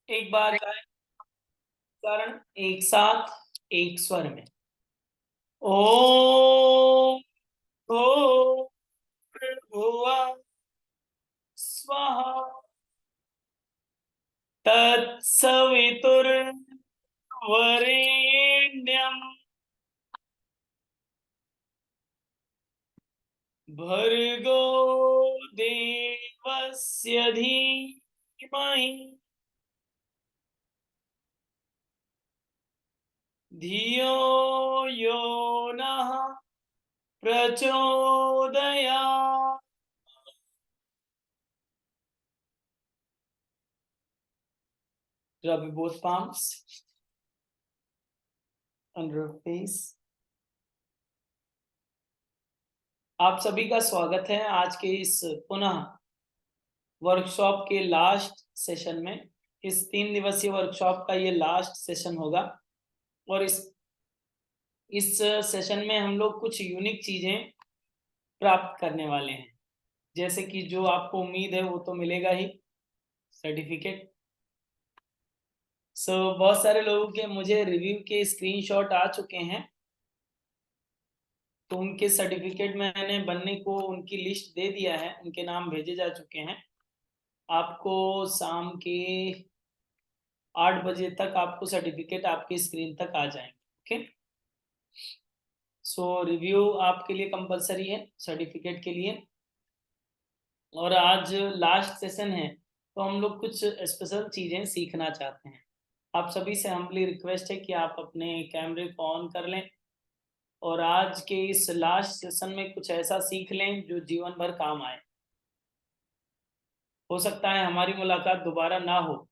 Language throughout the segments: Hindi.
एक बार गाएं उच्चारण एक साथ एक स्वर में। ओम भूर्भुवः स्वः तत्सवितुर्वरेण्यं भर्गो देवस्य धीमहि धियो यो नः प्रचोदयात्। Rub both palms under your face. आप सभी का स्वागत है आज के इस पुनः वर्कशॉप के लास्ट सेशन में। इस 3 दिवसीय वर्कशॉप का ये लास्ट सेशन होगा और इस सेशन में हम लोग कुछ यूनिक चीजें प्राप्त करने वाले हैं। जैसे कि जो आपको उम्मीद है वो तो मिलेगा ही, सर्टिफिकेट। बहुत सारे लोगों के मुझे रिव्यू के स्क्रीनशॉट आ चुके हैं, तो उनके सर्टिफिकेट मैंने बनने को उनकी लिस्ट दे दिया है, उनके नाम भेजे जा चुके हैं। आपको शाम के 8 बजे तक आपको सर्टिफिकेट आपकी स्क्रीन तक आ जाएंगे। ओके, रिव्यू आपके लिए कंपलसरी है सर्टिफिकेट के लिए। और आज लास्ट सेशन है तो हम लोग कुछ स्पेशल चीजें सीखना चाहते हैं। आप सभी से हम्बली रिक्वेस्ट है कि आप अपने कैमरे को ऑन कर लें और आज के इस लास्ट सेशन में कुछ ऐसा सीख लें जो जीवन भर काम आए। हो सकता है हमारी मुलाकात दोबारा ना हो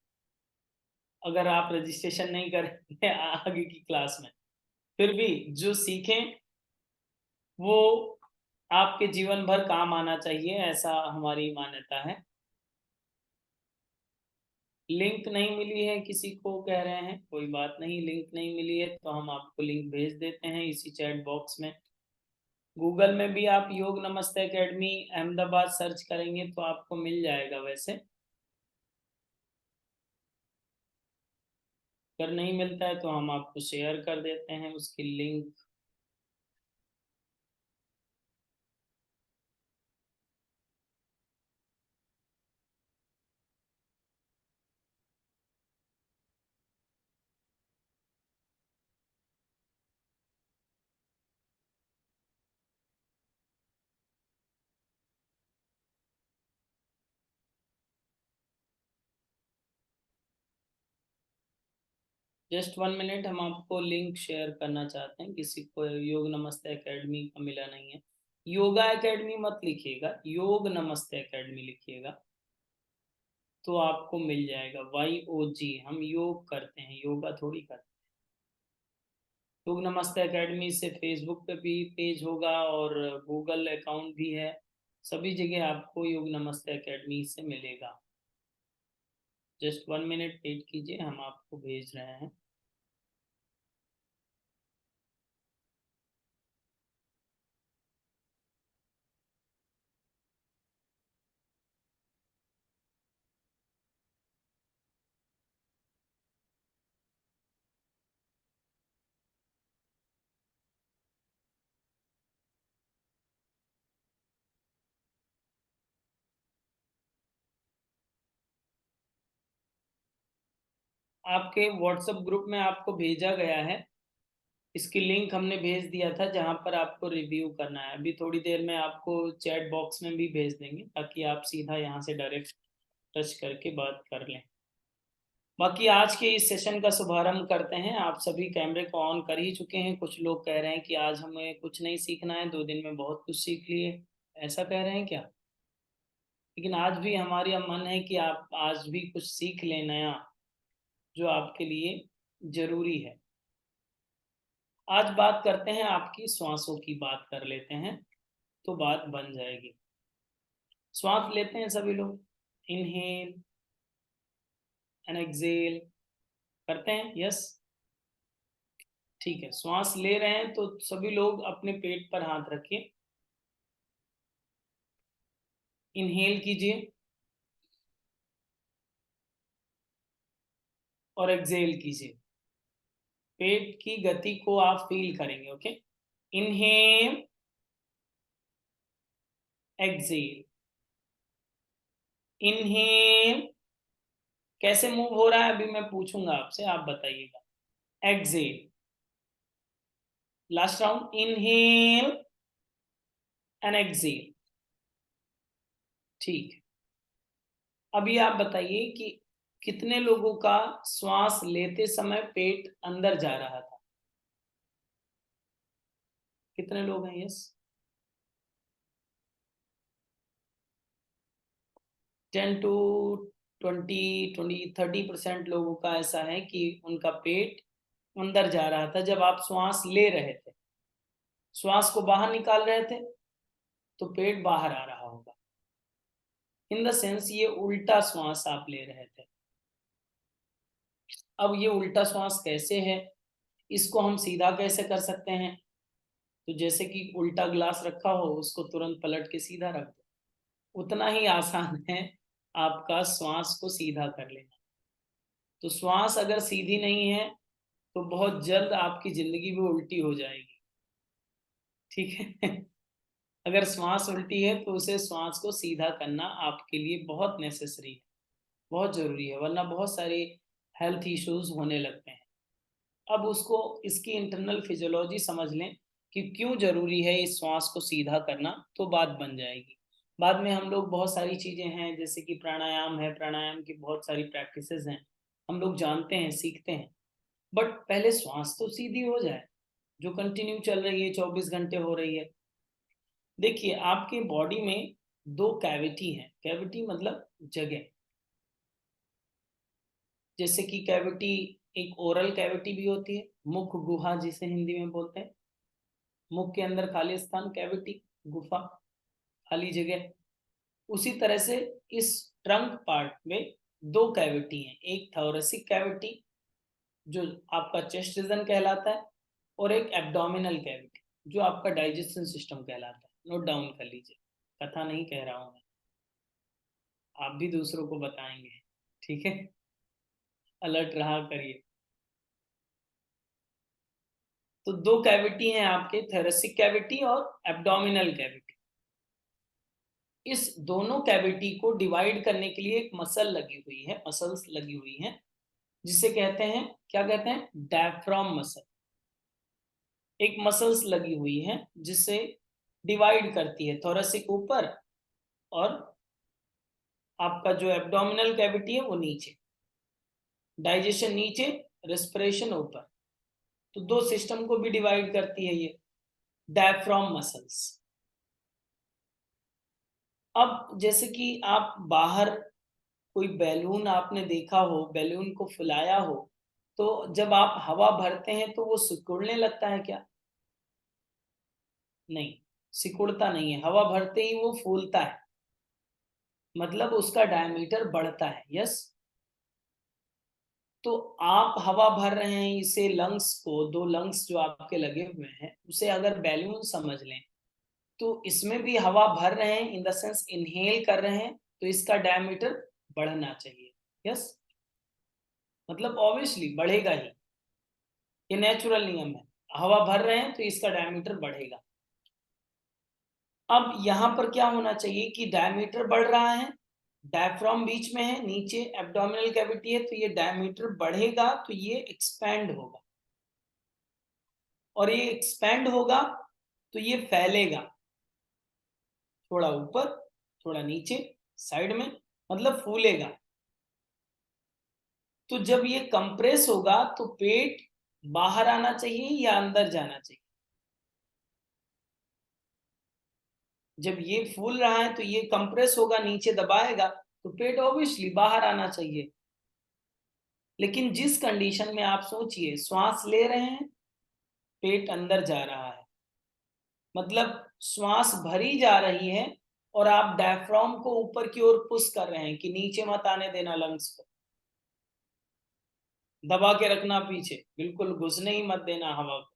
अगर आप रजिस्ट्रेशन नहीं करेंगे आगे की क्लास में, फिर भी जो सीखें वो आपके जीवन भर काम आना चाहिए, ऐसा हमारी मान्यता है। लिंक नहीं मिली है किसी को, कह रहे हैं, कोई बात नहीं, लिंक नहीं मिली है तो हम आपको लिंक भेज देते हैं इसी चैट बॉक्स में। गूगल में भी आप योग नमस्ते एकेडमी अहमदाबाद सर्च करेंगे तो आपको मिल जाएगा। वैसे अगर नहीं मिलता है तो हम आपको शेयर कर देते हैं उसकी लिंक। जस्ट 1 मिनट, हम आपको लिंक शेयर करना चाहते हैं। किसी को योग नमस्ते एकेडमी का मिला नहीं है, योगा एकेडमी मत लिखिएगा, योग नमस्ते एकेडमी लिखिएगा तो आपको मिल जाएगा। YOG, हम योग करते हैं, योगा थोड़ी करते हैं। योग नमस्ते एकेडमी से फेसबुक पे भी पेज होगा और गूगल अकाउंट भी है, सभी जगह आपको योग नमस्ते एकेडमी से मिलेगा। जस्ट 1 मिनट वेट कीजिए, हम आपको भेज रहे हैं। आपके व्हाट्सएप ग्रुप में आपको भेजा गया है, इसकी लिंक हमने भेज दिया था जहां पर आपको रिव्यू करना है। अभी थोड़ी देर में आपको चैट बॉक्स में भी भेज देंगे ताकि आप सीधा यहाँ से डायरेक्ट टच करके बात कर लें। बाकी आज के इस सेशन का शुभारंभ करते हैं। आप सभी कैमरे को ऑन कर ही चुके हैं। कुछ लोग कह रहे हैं कि आज हमें कुछ नहीं सीखना है, 2 दिन में बहुत कुछ सीख लिए, ऐसा कह रहे हैं क्या? लेकिन आज भी हमारी मन है कि आप आज भी कुछ सीख लें नया, जो आपके लिए जरूरी है। आज बात करते हैं, आपकी श्वासों की बात कर लेते हैं तो बात बन जाएगी। श्वास लेते हैं सभी लोग, इनहेल एंड एक्सेल करते हैं, यस? ठीक है, श्वास ले रहे हैं तो सभी लोग अपने पेट पर हाथ रखिए। इनहेल कीजिए, और एक्सेल कीजिए। पेट की गति को आप फील करेंगे। Okay, inhale, exhale, inhale. कैसे मूव हो रहा है अभी मैं पूछूंगा आपसे, आप बताइएगा। Exhale, last round, inhale and exhale. ठीक है, अभी आप बताइए कि कितने लोगों का श्वास लेते समय पेट अंदर जा रहा था? कितने लोग हैं? यस, 10 to 20, 30% लोगों का ऐसा है कि उनका पेट अंदर जा रहा था जब आप श्वास ले रहे थे। श्वास को बाहर निकाल रहे थे तो पेट बाहर आ रहा होगा। इन द सेंस ये उल्टा श्वास आप ले रहे थे। अब ये उल्टा श्वास कैसे है, इसको हम सीधा कैसे कर सकते हैं? तो जैसे कि उल्टा ग्लास रखा हो, उसको तुरंत पलट के सीधा रख दो, उतना ही आसान है आपका श्वास को सीधा कर लेना। तो श्वास अगर सीधी नहीं है तो बहुत जल्द आपकी जिंदगी भी उल्टी हो जाएगी। ठीक है। अगर श्वास उल्टी है तो उसे श्वास को सीधा करना आपके लिए बहुत नेसेसरी है, बहुत जरूरी है, वरना बहुत सारे हेल्थ इश्यूज होने लगते हैं। अब उसको, इसकी इंटरनल फिजियोलॉजी समझ लें कि क्यों जरूरी है इस श्वास को सीधा करना, तो बात बन जाएगी। बाद में हम लोग बहुत सारी चीजें हैं, जैसे कि प्राणायाम है, प्राणायाम की बहुत सारी प्रैक्टिसेस हैं, हम लोग जानते हैं, सीखते हैं। बट पहले श्वास तो सीधी हो जाए, जो कंटिन्यू चल रही है, 24 घंटे हो रही है। देखिए, आपके बॉडी में दो कैविटी है। कैविटी मतलब जगह। जैसे कि कैविटी, एक ओरल कैविटी भी होती है, मुख गुहा जिसे हिंदी में बोलते हैं। मुख के अंदर खाली स्थान, कैविटी, गुफा, खाली जगह। उसी तरह से इस ट्रंक पार्ट में दो कैविटी हैं। एक थोरेसिक कैविटी जो आपका चेस्ट रीजन कहलाता है, और एक एब्डोमिनल कैविटी जो आपका डाइजेशन सिस्टम कहलाता है। नोट डाउन कर लीजिए, कथा नहीं कह रहा हूं मैं, आप भी दूसरों को बताएंगे। ठीक है, अलर्ट रहा करिए। तो दो कैविटी हैं आपके, थोरेसिक कैविटी और एब्डोमिनल कैविटी। इस दोनों कैविटी को डिवाइड करने के लिए एक मसल लगी हुई है, मसल्स लगी हुई हैं, जिसे कहते हैं, क्या कहते हैं? Diaphragm muscle. एक मसल्स लगी हुई है जिसे डिवाइड करती है, थोरेसिक ऊपर और आपका जो एब्डोमिनल कैविटी है वो नीचे। डाइजेशन नीचे, रेस्पिरेशन ऊपर। तो दो सिस्टम को भी डिवाइड करती है ये डायफ्राम मसल्स। अब जैसे कि आप बाहर कोई बैलून आपने देखा हो, बैलून को फुलाया हो, तो जब आप हवा भरते हैं तो वो सिकुड़ने लगता है क्या? नहीं, सिकुड़ता नहीं है। हवा भरते ही वो फूलता है, मतलब उसका डायमीटर बढ़ता है। यस। तो आप हवा भर रहे हैं इसे, लंग्स को, दो लंग्स जो आपके लगे हुए हैं, उसे अगर बैलून समझ लें, तो इसमें भी हवा भर रहे हैं, इन द सेंस इनहेल कर रहे हैं, तो इसका डायमीटर बढ़ना चाहिए। यस, मतलब ऑब्वियसली बढ़ेगा ही, ये नेचुरल नियम है। हवा भर रहे हैं तो इसका डायमीटर बढ़ेगा। अब यहां पर क्या होना चाहिए कि डायमीटर बढ़ रहा है, डायफ्राम बीच में है, नीचे एब्डोमिनल कैविटी है, तो ये डायमीटर बढ़ेगा तो ये एक्सपैंड होगा, और ये एक्सपैंड होगा तो ये फैलेगा, थोड़ा ऊपर, थोड़ा नीचे, साइड में, मतलब फूलेगा। तो जब ये कंप्रेस होगा तो पेट बाहर आना चाहिए या अंदर जाना चाहिए? जब ये फूल रहा है तो ये कंप्रेस होगा, नीचे दबाएगा, तो पेट ऑब्वियसली बाहर आना चाहिए। लेकिन जिस कंडीशन में आप सोचिए, श्वास ले रहे हैं, पेट अंदर जा रहा है, मतलब श्वास भरी जा रही है, और आप डायफ्राम को ऊपर की ओर पुश कर रहे हैं कि नीचे मत आने देना, लंग्स को दबा के रखना पीछे, बिल्कुल घुसने ही मत देना हवा को।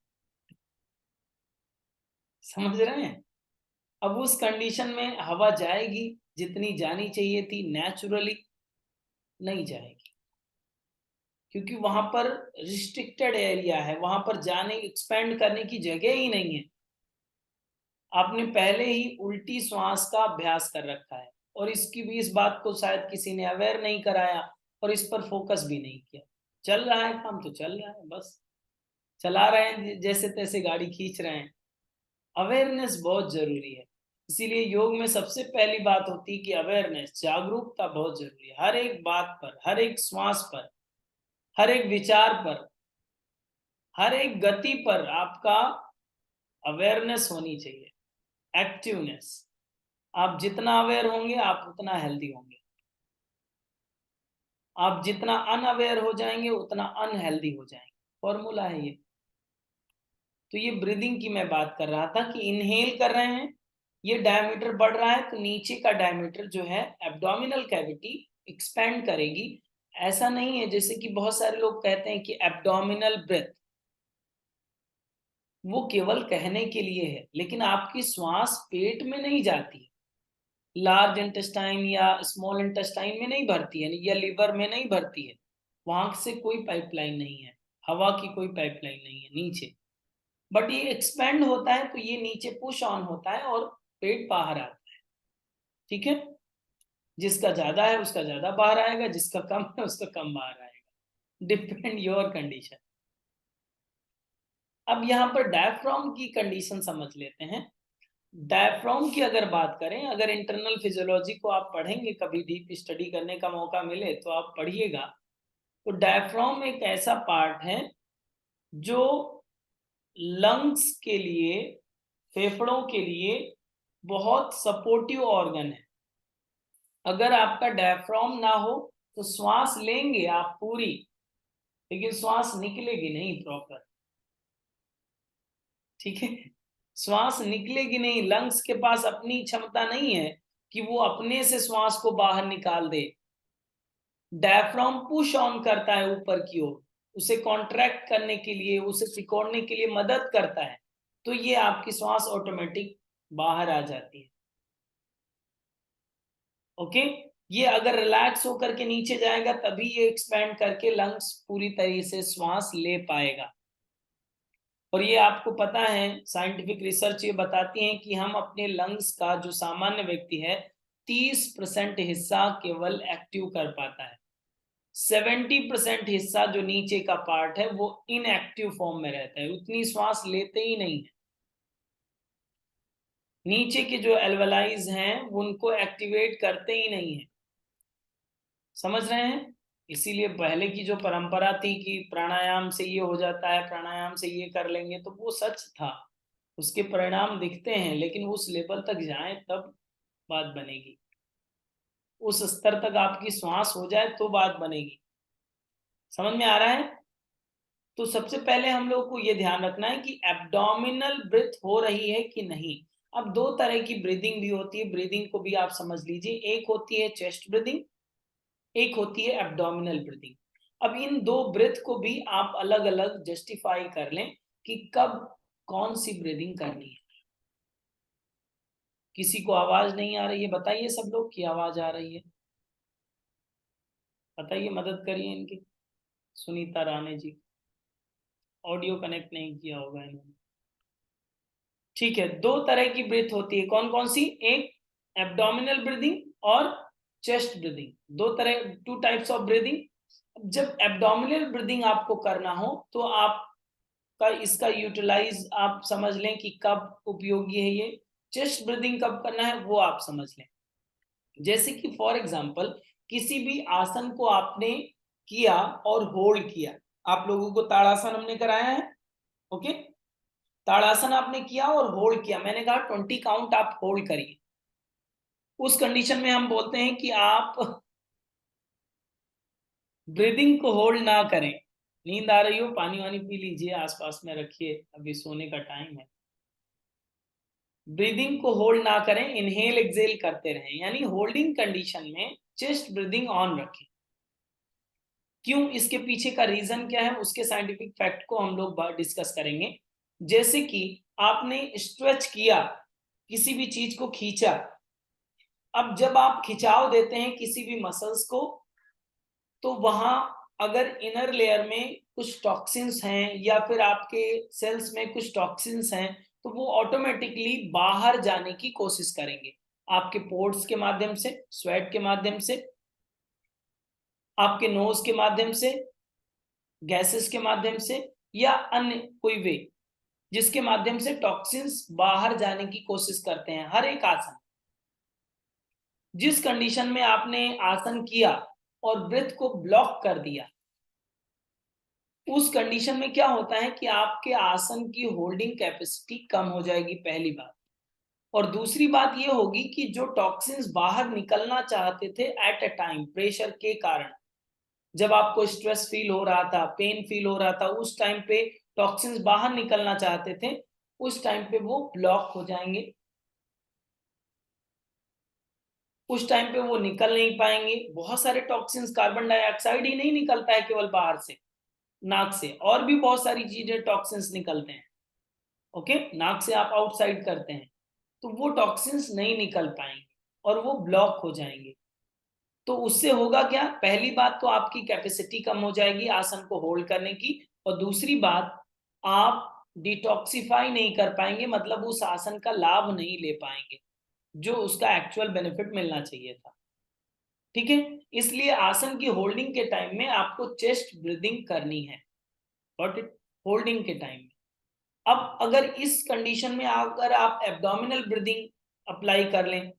समझ रहे हैं? अब उस कंडीशन में हवा जाएगी जितनी जानी चाहिए थी नेचुरली? नहीं जाएगी। क्योंकि वहां पर रिस्ट्रिक्टेड एरिया है, वहां पर जाने एक्सपेंड करने की जगह ही नहीं है। आपने पहले ही उल्टी श्वास का अभ्यास कर रखा है और इसकी भी, इस बात को शायद किसी ने अवेयर नहीं कराया और इस पर फोकस भी नहीं किया। चल रहा है काम तो चल रहा है, बस चला रहे हैं, जैसे तैसे गाड़ी खींच रहे हैं। अवेयरनेस बहुत जरूरी है। इसीलिए योग में सबसे पहली बात होती है कि अवेयरनेस, जागरूकता बहुत जरूरी है। हर एक बात पर, हर एक श्वास पर, हर एक विचार पर, हर एक गति पर आपका अवेयरनेस होनी चाहिए, एक्टिवनेस। आप जितना अवेयर होंगे आप उतना हेल्दी होंगे। आप जितना अनअवेयर हो जाएंगे उतना अनहेल्दी हो जाएंगे। फॉर्मूला है ये। तो ये ब्रीदिंग की मैं बात कर रहा था कि इनहेल कर रहे हैं, ये डायमीटर बढ़ रहा है तो नीचे का डायमीटर जो है एब्डोमिनल कैविटी एक्सपेंड करेगी। ऐसा नहीं है जैसे कि बहुत सारे लोग कहते हैं कि एब्डोमिनल ब्रेथ, वो केवल कहने के लिए है, लेकिन आपकी श्वास पेट में नहीं जाती, लार्ज इंटेस्टाइन या स्मॉल इंटेस्टाइन में नहीं भरती है, या लिवर में नहीं भरती है। वहां से कोई पाइपलाइन नहीं है, हवा की कोई पाइपलाइन नहीं है नीचे, बट ये एक्सपेंड होता है तो ये नीचे पुश ऑन होता है और पेट बाहर आता है। ठीक है, जिसका ज्यादा है उसका ज्यादा बाहर आएगा, जिसका कम है उसका कम बाहर आएगा, डिपेंड योर कंडीशन। अब यहाँ पर डायफ्राम की कंडीशन समझ लेते हैं। डायफ्राम की अगर बात करें, अगर इंटरनल फिजियोलॉजी को आप पढ़ेंगे, कभी डीप स्टडी करने का मौका मिले तो आप पढ़िएगा। तो डायफ्राम एक ऐसा पार्ट है जो लंग्स के लिए, फेफड़ों के लिए बहुत सपोर्टिव ऑर्गन है। अगर आपका डायफ्राम ना हो तो श्वास लेंगे आप पूरी, लेकिन श्वास निकलेगी नहीं प्रॉपर। ठीक है, श्वास निकलेगी नहीं, लंग्स के पास अपनी क्षमता नहीं है कि वो अपने से श्वास को बाहर निकाल दे। डायफ्राम पुश ऑन करता है ऊपर की ओर, उसे कॉन्ट्रैक्ट करने के लिए, उसे सिकोड़ने के लिए मदद करता है, तो ये आपकी श्वास ऑटोमेटिक बाहर आ जाती है। ओके, ये अगर रिलैक्स होकर के नीचे जाएगा तभी ये एक्सपैंड करके लंग्स पूरी तरीके से श्वास ले पाएगा। और ये आपको पता है, साइंटिफिक रिसर्च ये बताती है कि हम अपने लंग्स का, जो सामान्य व्यक्ति है, 30% हिस्सा केवल एक्टिव कर पाता है। 70% हिस्सा जो नीचे का पार्ट है वो इनएक्टिव फॉर्म में रहता है, उतनी श्वास लेते ही नहीं है। नीचे के जो एल्वेलाइज हैं उनको एक्टिवेट करते ही नहीं है। समझ रहे हैं? इसीलिए पहले की जो परंपरा थी कि प्राणायाम से ये हो जाता है, प्राणायाम से ये कर लेंगे, तो वो सच था, उसके परिणाम दिखते हैं, लेकिन उस लेवल तक जाएं तब बात बनेगी। उस स्तर तक आपकी श्वास हो जाए तो बात बनेगी। समझ में आ रहा है? तो सबसे पहले हम लोग को ये ध्यान रखना है कि एब्डोमिनल ब्रीथ हो रही है कि नहीं। अब दो तरह की ब्रीदिंग भी होती है, ब्रीदिंग को भी आप समझ लीजिए। एक होती है चेस्ट ब्रीदिंग, एक होती है एब्डोमिनल ब्रीदिंग। अब इन दो ब्रीथ को भी आप अलग अलग जस्टिफाई कर लें कि कब कौन सी ब्रीदिंग करनी है। किसी को आवाज नहीं आ रही है, बताइए सब लोग की आवाज आ रही है, बताइए, मदद करिए इनकी। सुनीता राणे जी, ऑडियो कनेक्ट नहीं किया होगा इन्होंने। ठीक है, दो तरह की ब्रीथ होती है, कौन कौन सी? एक एब्डोमिनल ब्रीदिंग और चेस्ट ब्रीदिंग, दो तरह, टू टाइप्स ऑफ ब्रीदिंग। जब एब्डोमिनल ब्रीदिंग आपको करना हो तो आपका इसका यूटिलाइज आप समझ लें कि कब उपयोगी है ये। चेस्ट ब्रीदिंग कब करना है वो आप समझ लें। जैसे कि फॉर एग्जांपल, किसी भी आसन को आपने किया और होल्ड किया, आप लोगों को ताड़ासन हमने कराया है, ओके? ताड़ासन आपने किया और होल्ड किया, मैंने कहा 20 काउंट आप होल्ड करिए। उस कंडीशन में हम बोलते हैं कि आप ब्रीदिंग को होल्ड ना करें। नींद आ रही हो, पानी वानी पी लीजिए, आसपास में रखिए, अभी सोने का टाइम है। ब्रीदिंग को होल्ड ना करें, इनहेल एक्सेल करते रहें, यानी होल्डिंग कंडीशन में चेस्ट ब्रीदिंग ऑन रखें। क्यों, इसके पीछे का रीजन क्या है, उसके साइंटिफिक फैक्ट को हम लोग डिस्कस करेंगे। जैसे कि आपने स्ट्रेच किया, किसी भी चीज को खींचा, अब जब आप खिंचाव देते हैं किसी भी मसल्स को, तो वहां अगर इनर लेयर में कुछ टॉक्सिन्स हैं या फिर आपके सेल्स में कुछ टॉक्सिन्स हैं, तो वो ऑटोमेटिकली बाहर जाने की कोशिश करेंगे, आपके पोर्स के माध्यम से, स्वेट के माध्यम से, आपके नोज के माध्यम से, गैसेस के माध्यम से, या अन्य कोई वे जिसके माध्यम से टॉक्सिन्स बाहर जाने की कोशिश करते हैं। हर एक आसन, जिस कंडीशन में आपने आसन किया और ब्रेथ को ब्लॉक कर दिया, उस कंडीशन में क्या होता है कि आपके आसन की होल्डिंग कैपेसिटी कम हो जाएगी, पहली बात। और दूसरी बात ये होगी कि जो टॉक्सिन्स बाहर निकलना चाहते थे एट अ टाइम प्रेशर के कारण, जब आपको स्ट्रेस फील हो रहा था, पेन फील हो रहा था, उस टाइम पे टॉक्सिन्स बाहर निकलना चाहते थे, उस टाइम पे वो ब्लॉक हो जाएंगे, उस टाइम पे वो निकल नहीं पाएंगे। बहुत सारे टॉक्सिन्स, कार्बन डाइऑक्साइड ही नहीं निकलता है केवल बाहर से, नाक से और भी बहुत सारी चीजें टॉक्सिन्स निकलते हैं। ओके, नाक से आप आउटसाइड करते हैं, तो वो टॉक्सिन्स नहीं निकल पाएंगे और वो ब्लॉक हो जाएंगे। तो उससे होगा क्या, पहली बात तो आपकी कैपेसिटी कम हो जाएगी आसन को होल्ड करने की, और दूसरी बात आप डिटॉक्सिफाई नहीं कर पाएंगे, मतलब उस आसन का लाभ नहीं ले पाएंगे जो उसका एक्चुअल बेनिफिट मिलना चाहिए था। ठीक है, इसलिए आसन की होल्डिंग के टाइम में आपको चेस्ट ब्रीदिंग करनी है, गॉट इट, होल्डिंग के टाइम में। अब अगर इस कंडीशन में अगर आप एब्डोमिनल ब्रीदिंग अप्लाई कर लें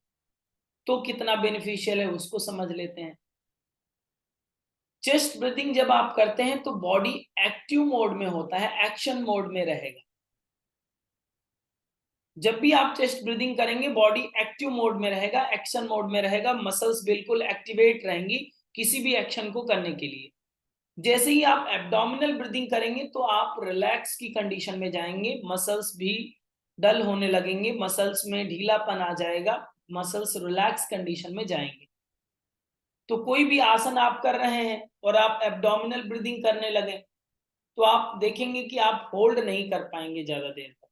तो कितना बेनिफिशियल है उसको समझ लेते हैं। चेस्ट ब्रीदिंग जब आप करते हैं तो बॉडी एक्टिव मोड में होता है, एक्शन मोड में रहेगा। जब भी आप चेस्ट ब्रीदिंग करेंगे बॉडी एक्टिव मोड में रहेगा, एक्शन मोड में रहेगा, मसल्स बिल्कुल एक्टिवेट रहेंगी किसी भी एक्शन को करने के लिए। जैसे ही आप एब्डोमिनल ब्रीदिंग करेंगे तो आप रिलैक्स की कंडीशन में जाएंगे, मसल्स भी डल होने लगेंगे, मसल्स में ढीलापन आ जाएगा, मसल्स रिलैक्स कंडीशन में जाएंगे। तो कोई भी आसन आप कर रहे हैं और आप एब्डोमिनल ब्रीदिंग करने लगे तो आप देखेंगे कि आप होल्ड नहीं कर पाएंगे ज्यादा देर तक,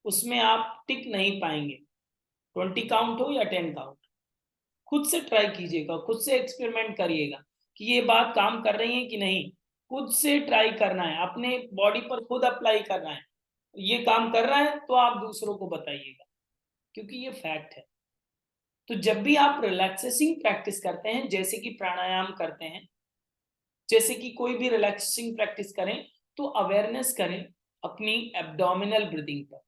उसमें आप टिक नहीं पाएंगे, 20 काउंट हो या 10 काउंट। खुद से ट्राई कीजिएगा, खुद से एक्सपेरिमेंट करिएगा कि ये बात काम कर रही है कि नहीं। खुद से ट्राई करना है, अपने बॉडी पर खुद अप्लाई करना है, ये काम कर रहा है तो आप दूसरों को बताइएगा, क्योंकि ये फैक्ट है। तो जब भी आप रिलैक्सेसिंग प्रैक्टिस करते हैं, जैसे कि प्राणायाम करते हैं, जैसे कि कोई भी रिलैक्सिंग प्रैक्टिस करें, तो अवेयरनेस करें अपनी एब्डोमिनल ब्रीदिंग पर,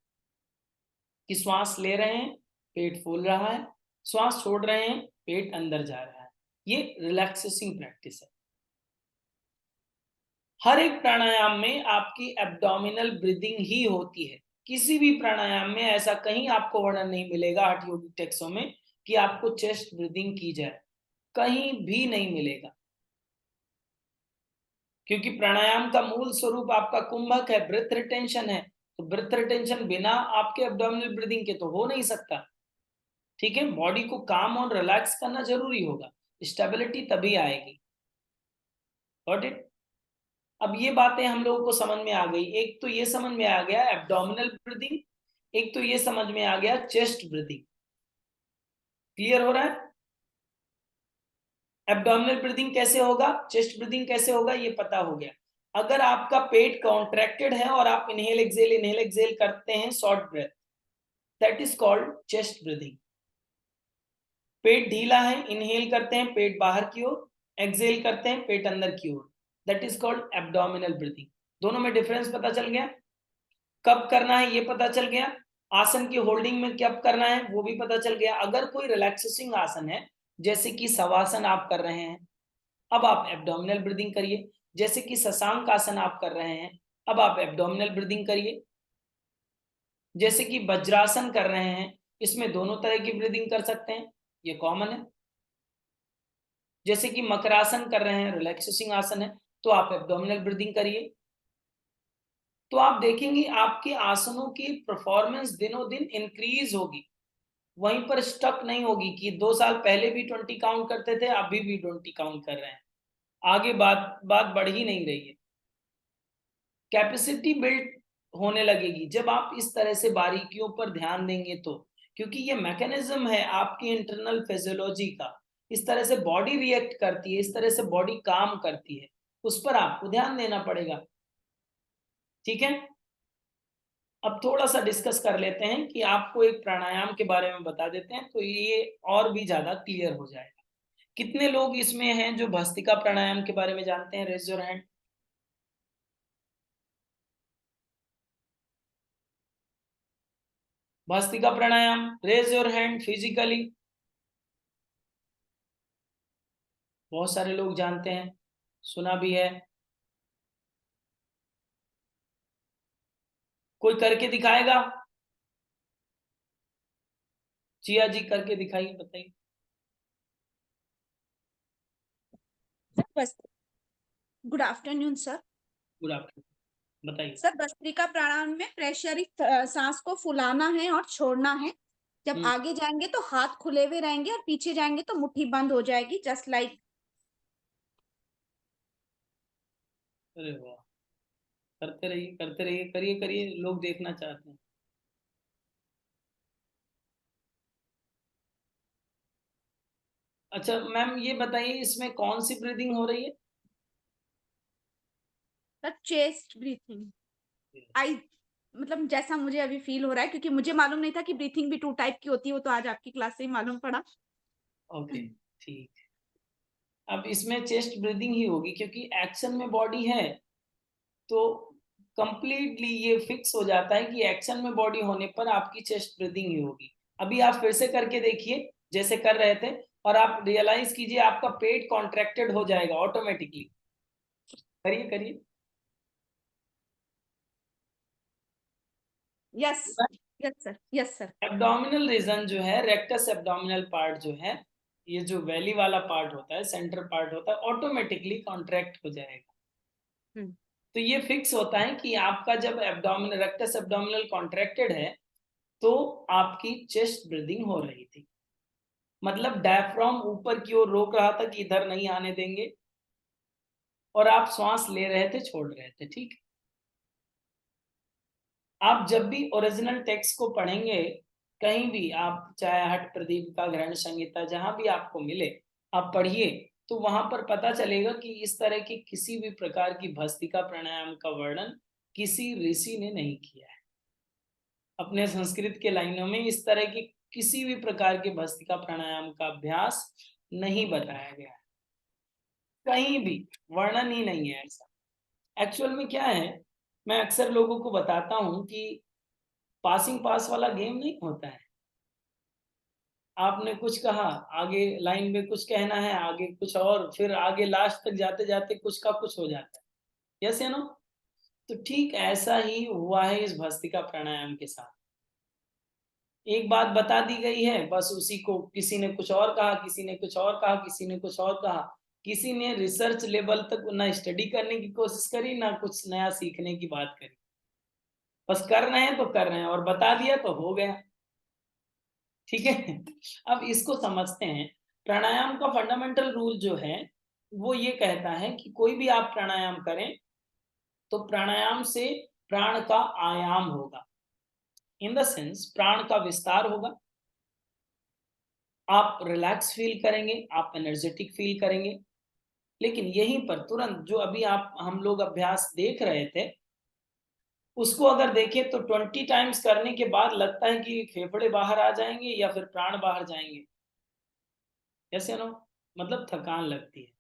कि श्वास ले रहे हैं पेट फूल रहा है, श्वास छोड़ रहे हैं पेट अंदर जा रहा है। ये रिलैक्सेसिंग प्रैक्टिस है। हर एक प्राणायाम में आपकी एब्डोमिनल ब्रीदिंग ही होती है। किसी भी प्राणायाम में ऐसा कहीं आपको वर्णन नहीं मिलेगा हठ योगिक टेक्सों में कि आपको चेस्ट ब्रीदिंग की जाए, कहीं भी नहीं मिलेगा। क्योंकि प्राणायाम का मूल स्वरूप आपका कुंभक है, ब्रेथ रिटेंशन है, तो ब्रेथ रिटेंशन बिना आपके एब्डोमिनल ब्रीदिंग के तो हो नहीं सकता। ठीक है, बॉडी को काम और रिलैक्स करना जरूरी होगा, स्टेबिलिटी तभी आएगी। Got it. अब ये बातें हम लोगों को समझ में आ गई, एक तो ये समझ में आ गया एब्डोमिनल ब्रीदिंग, एक तो ये समझ में आ गया चेस्ट ब्रीदिंग। क्लियर हो रहा है? एब्डोमिनल ब्रीदिंग कैसे होगा, चेस्ट ब्रीदिंग कैसे होगा, ये पता हो गया। अगर आपका पेट कॉन्ट्रैक्टेड है और आप इनहेल एक्सेल करते हैं short breath, that is called chest breathing. पेट ढीला है, इनहेल करते हैं पेट बाहर की ओर, एक्सेल करते हैं पेट अंदर की ओर, that is called abdominal breathing. दोनों में डिफरेंस पता चल गया, कब करना है ये पता चल गया, आसन की होल्डिंग में कब करना है वो भी पता चल गया। अगर कोई रिलैक्सेसिंग आसन है जैसे कि शवासन आप कर रहे हैं, अब आप एब्डोमिनल ब्रीदिंग करिए। जैसे कि शशांक आसन आप कर रहे हैं, अब आप एब्डोमिनल ब्रीदिंग करिए। जैसे कि वज्रासन कर रहे हैं, इसमें दोनों तरह की ब्रीदिंग कर सकते हैं, ये कॉमन है। जैसे कि मकरासन कर रहे हैं, रिलैक्सेसिंग आसन है, तो आप एब्डोमिनल ब्रीदिंग करिए। तो आप देखेंगे आपके आसनों की परफॉर्मेंस दिनों दिन इंक्रीज होगी, वहीं पर स्टक नहीं होगी कि 2 साल पहले भी 20 काउंट करते थे अभी भी 20 काउंट कर रहे हैं, आगे बात बात बढ़ ही नहीं रही है। कैपेसिटी बिल्ड होने लगेगी जब आप इस तरह से बारीकियों पर ध्यान देंगे तो, क्योंकि ये मैकेनिज्म है आपकी इंटरनल फिजियोलॉजी का, इस तरह से बॉडी रिएक्ट करती है, इस तरह से बॉडी काम करती है। उस पर आपको ध्यान देना पड़ेगा। ठीक है, अब थोड़ा सा डिस्कस कर लेते हैं कि आपको एक प्राणायाम के बारे में बता देते हैं, तो ये और भी ज्यादा क्लियर हो जाएगा। कितने लोग इसमें हैं जो भस्त्रिका प्राणायाम के बारे में जानते हैं? Raise your hand. Bhastrika pranayama, raise your hand physically. बहुत सारे लोग जानते हैं, सुना भी है। कोई करके दिखाएगा? जिया जी करके दिखाइए, बताइए। बस good afternoon sir. Good afternoon, बताइए। सर भस्त्रिका प्राणायाम में प्रेशरिक सांस को फुलाना है और छोड़ना है। जब आगे जाएंगे तो हाथ खुले हुए रहेंगे और पीछे जाएंगे तो मुट्ठी बंद हो जाएगी, जस्ट लाइक। अरे वाह, करते रहिए करते रहिए, करिए करिए, लोग देखना चाहते हैं। अच्छा मैम, ये बताइए इसमें कौन सी ब्रीदिंग हो रही है? सर चेस्ट ब्रीथिंग, आई मतलब जैसा मुझे अभी फील हो रहा है, क्योंकि मुझे मालूम नहीं था कि ब्रीथिंग भी 2 टाइप की होती है, वो तो आज आपकी क्लास से ही मालूम पड़ा। ओके, ठीक। अब इसमें चेस्ट ब्रीदिंग ही होगी क्योंकि एक्शन में बॉडी है, तो कंप्लीटली ये फिक्स हो जाता है कि एक्शन में बॉडी होने पर आपकी चेस्ट ब्रीदिंग ही होगी। अभी आप फिर से करके देखिए जैसे कर रहे थे, और आप रियलाइज कीजिए आपका पेट कॉन्ट्रैक्टेड हो जाएगा ऑटोमेटिकली। करिए करिए। Yes, yes sir, yes sir. Abdominal region जो है, रेक्टस एब्डोमिनल पार्ट जो है, ये जो वैली वाला पार्ट होता है, सेंटर पार्ट होता है, ऑटोमेटिकली कॉन्ट्रैक्ट हो जाएगा। तो ये फिक्स होता है कि आपका जब एब्डोमिनल, रेक्टस एब्डोमिनल कॉन्ट्रैक्टेड है तो आपकी चेस्ट ब्रीदिंग हो रही थी, मतलब डायफ्राम ऊपर की ओर रोक रहा था कि इधर नहीं आने देंगे, और आप श्वास ले रहे थे, छोड़ रहे थे। ठीक, आप जब भी ओरिजिनल टेक्स्ट को पढ़ेंगे, कहीं भी आप, चाहे हठ प्रदीप का, ग्रहण संहिता, जहां भी आपको मिले आप पढ़िए, तो वहां पर पता चलेगा कि इस तरह की किसी भी प्रकार की भस्त्रिका प्राणायाम का वर्णन किसी ऋषि ने नहीं किया है। अपने संस्कृत के लाइनों में इस तरह की किसी भी प्रकार के भस्त्रिका प्राणायाम का अभ्यास नहीं बताया गया है, कहीं भी वर्णन ही नहीं है ऐसा। एक्चुअल में क्या है, मैं अक्सर लोगों को बताता हूं कि पासिंग पास वाला गेम नहीं होता है। आपने कुछ कहा, आगे लाइन में कुछ कहना है, आगे कुछ और, फिर आगे लास्ट तक जाते जाते कुछ का कुछ हो जाता है। यस या नो? तो ठीक ऐसा ही हुआ है इस भस्त्रिका प्राणायाम के साथ। एक बात बता दी गई है, बस उसी को किसी ने कुछ और कहा, किसी ने कुछ और कहा, किसी ने कुछ और कहा, किसी ने रिसर्च लेवल तक ना स्टडी करने की कोशिश करी, ना कुछ नया सीखने की बात करी। बस कर रहे हैं तो कर रहे हैं, और बता दिया तो हो गया। ठीक है, अब इसको समझते हैं। प्राणायाम का फंडामेंटल रूल जो है वो ये कहता है कि कोई भी आप प्राणायाम करें तो प्राणायाम से प्राण का आयाम होगा, इन द सेंस प्राण का विस्तार होगा, आप रिलैक्स फील करेंगे, आप एनर्जेटिक फील करेंगे। लेकिन यहीं पर तुरंत जो अभी आप हम लोग अभ्यास देख रहे थे, उसको अगर देखें तो 20 टाइम्स करने के बाद लगता है कि फेफड़े बाहर आ जाएंगे या फिर प्राण बाहर जाएंगे। ऐसे ना, मतलब थकान लगती है,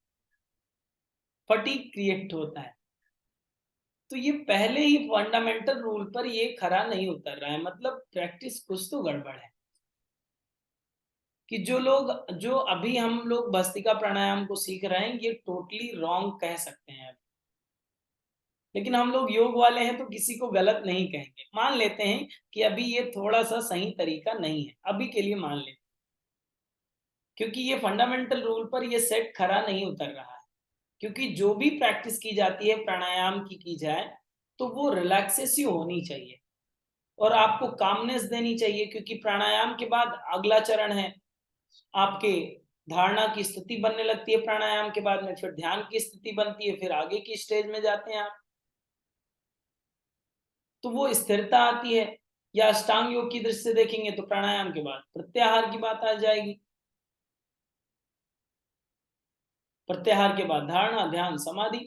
फटीग क्रिएट होता है। तो ये पहले ही फंडामेंटल रूल पर ये खरा नहीं उतर रहा है, मतलब प्रैक्टिस कुछ तो गड़बड़ है। कि जो अभी हम लोग भस्त्रिका प्राणायाम को सीख रहे हैं, ये टोटली रॉन्ग कह सकते हैं। लेकिन हम लोग योग वाले हैं तो किसी को गलत नहीं कहेंगे, मान लेते हैं कि अभी ये थोड़ा सा सही तरीका नहीं है, अभी के लिए मान लेते हैं, क्योंकि ये फंडामेंटल रूल पर ये सेट खरा नहीं उतर रहा है। क्योंकि जो भी प्रैक्टिस की जाती है प्राणायाम की जाए, तो वो रिलैक्सेसिव होनी चाहिए और आपको कामनेस देनी चाहिए, क्योंकि प्राणायाम के बाद अगला चरण है आपके धारणा की स्थिति बनने लगती है, प्राणायाम के बाद में फिर ध्यान की स्थिति बनती है, फिर आगे की स्टेज में जाते हैं आप, तो वो स्थिरता आती है। या अष्टांग योग की दृष्टि से देखेंगे तो प्राणायाम के बाद प्रत्याहार की बात आ जाएगी, प्रत्याहार के बाद धारणा, ध्यान, समाधि।